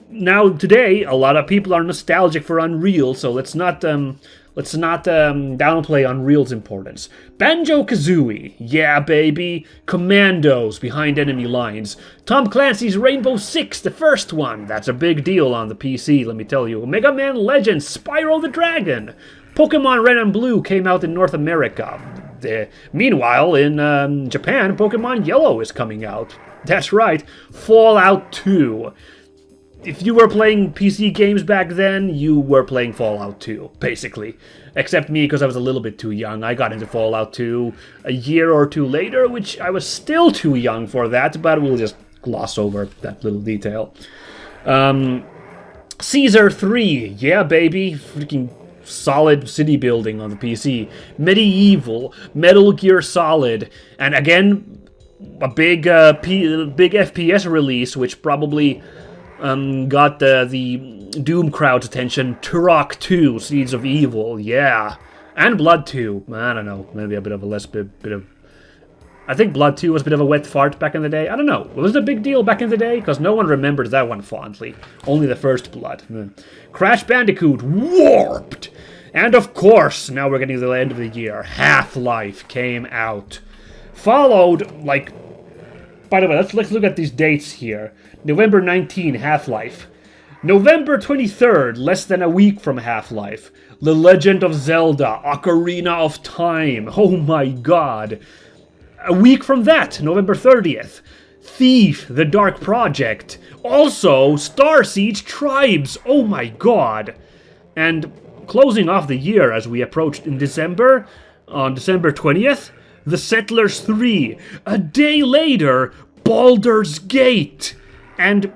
now today a lot of people are nostalgic for Unreal, so let's not downplay Unreal's importance. Banjo-Kazooie, yeah baby. Commandos, Behind Enemy Lines. Tom Clancy's Rainbow Six, the first one, that's a big deal on the PC, let me tell you. Mega Man Legends, Spyro the Dragon. Pokemon Red and Blue came out in North America. Meanwhile, in Japan, Pokemon Yellow is coming out. That's right, Fallout 2. If you were playing PC games back then, you were playing Fallout 2, basically. Except me, because I was a little bit too young. I got into Fallout 2 a year or two later, which I was still too young for that, but we'll just gloss over that little detail. Caesar 3, yeah baby, freaking solid city building on the PC. Medieval, Metal Gear Solid, and again, a big FPS release, which probably got the Doom crowd's attention. Turok 2, Seeds of Evil, yeah. And Blood 2, I don't know, maybe a bit of a less bit of... I think Blood 2 was a bit of a wet fart back in the day. I don't know, was it a big deal back in the day? Because no one remembers that one fondly. Only the first Blood. Crash Bandicoot, Warped! And of course, now we're getting to the end of the year, Half-Life came out. Followed, like... By the way, let's look at these dates here. November 19, Half-Life. November 23rd, less than a week from Half-Life. The Legend of Zelda, Ocarina of Time. Oh my god. A week from that, November 30th. Thief, The Dark Project. Also, Star Siege Tribes. Oh my god. And closing off the year as we approached in December, on December 20th, The Settlers 3. A day later, Baldur's Gate. And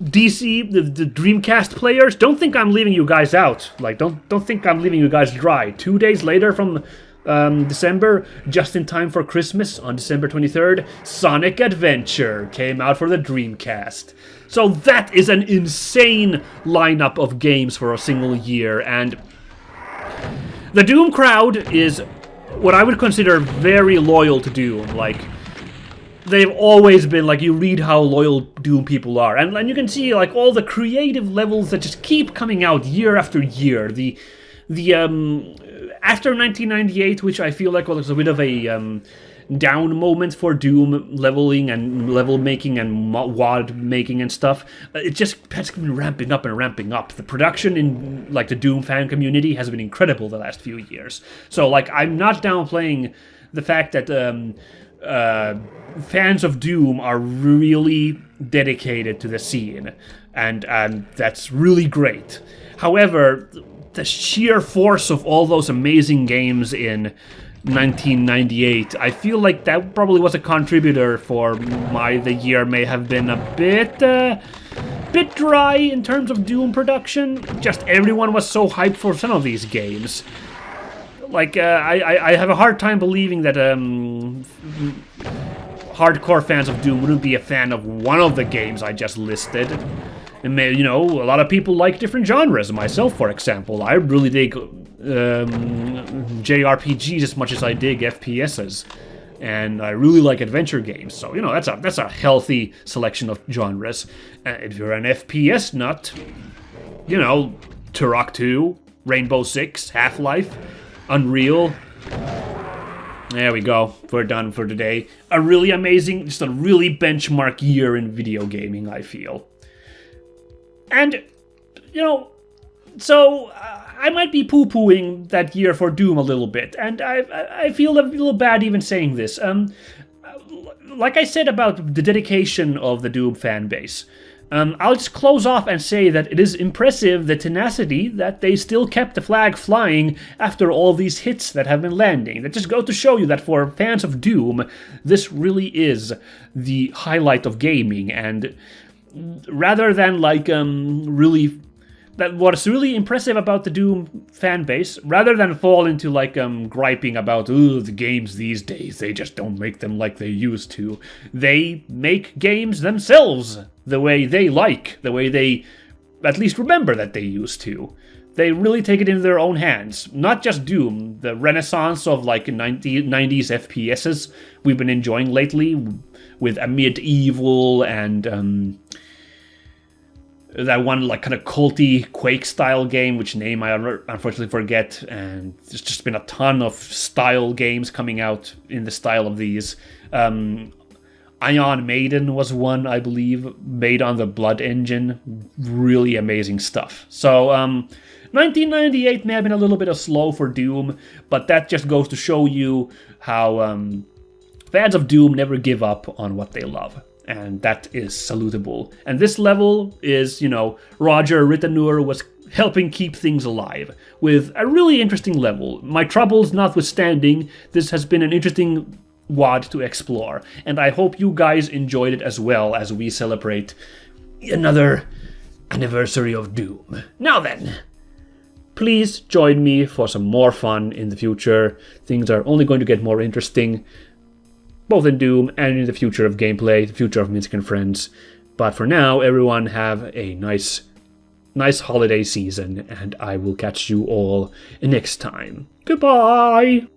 DC, the Dreamcast players, don't think I'm leaving you guys out. Like, don't think I'm leaving you guys dry. 2 days later from December, just in time for Christmas, on December 23rd, Sonic Adventure came out for the Dreamcast. So that is an insane lineup of games for a single year, and the Doom crowd is what I would consider very loyal to Doom. Like, they've always been, like, you read how loyal Doom people are, and you can see, like, all the creative levels that just keep coming out year after year. The after 1998, which I feel like was a bit of a down moment for Doom leveling and level making and WAD making and stuff, it just has been ramping up and ramping up. The production in, like, the Doom fan community has been incredible the last few years. So, like, I'm not downplaying the fact that fans of Doom are really dedicated to the scene, and that's really great. However, the sheer force of all those amazing games in 1998, I feel like that probably was a contributor for why the year may have been a bit dry in terms of Doom production. Just everyone was so hyped for some of these games. Like, I have a hard time believing that hardcore fans of Doom wouldn't be a fan of one of the games I just listed. And, you know, a lot of people like different genres. Myself, for example, I really dig JRPGs as much as I dig FPSs. And I really like adventure games. So, you know, that's a healthy selection of genres. If you're an FPS nut, you know, Turok 2, Rainbow Six, Half-Life, Unreal. There we go. We're done for today. A really amazing, just a really benchmark year in video gaming, I feel. And, you know, so I might be poo-pooing that year for Doom a little bit, and I feel a little bad even saying this. Like I said about the dedication of the Doom fan base, I'll just close off and say that it is impressive, the tenacity, that they still kept the flag flying after all these hits that have been landing. That just goes to show you that for fans of Doom, this really is the highlight of gaming, and rather than like really... That what's really impressive about the Doom fan base, rather than fall into like griping about the games these days, they just don't make them like they used to. They make games themselves the way they like, the way they at least remember that they used to. They really take it into their own hands. Not just Doom, the renaissance of like 90s FPSs we've been enjoying lately with Amid Evil and that one like kind of culty Quake-style game, which name I unfortunately forget, and there's just been a ton of style games coming out in the style of these. Ion Maiden was one, I believe, made on the Blood engine. Really amazing stuff. So, 1998 may have been a little bit of slow for Doom, but that just goes to show you how fans of Doom never give up on what they love. And that is salutable. And this level is, Roger Ritenour was helping keep things alive with a really interesting level. My troubles notwithstanding, this has been an interesting WAD to explore. And I hope you guys enjoyed it as well as we celebrate another anniversary of Doom. Now then, please join me for some more fun in the future. Things are only going to get more interesting, both in Doom and in the future of gameplay, the future of Minsk and Friends. But for now, everyone have a nice holiday season, and I will catch you all next time. Goodbye!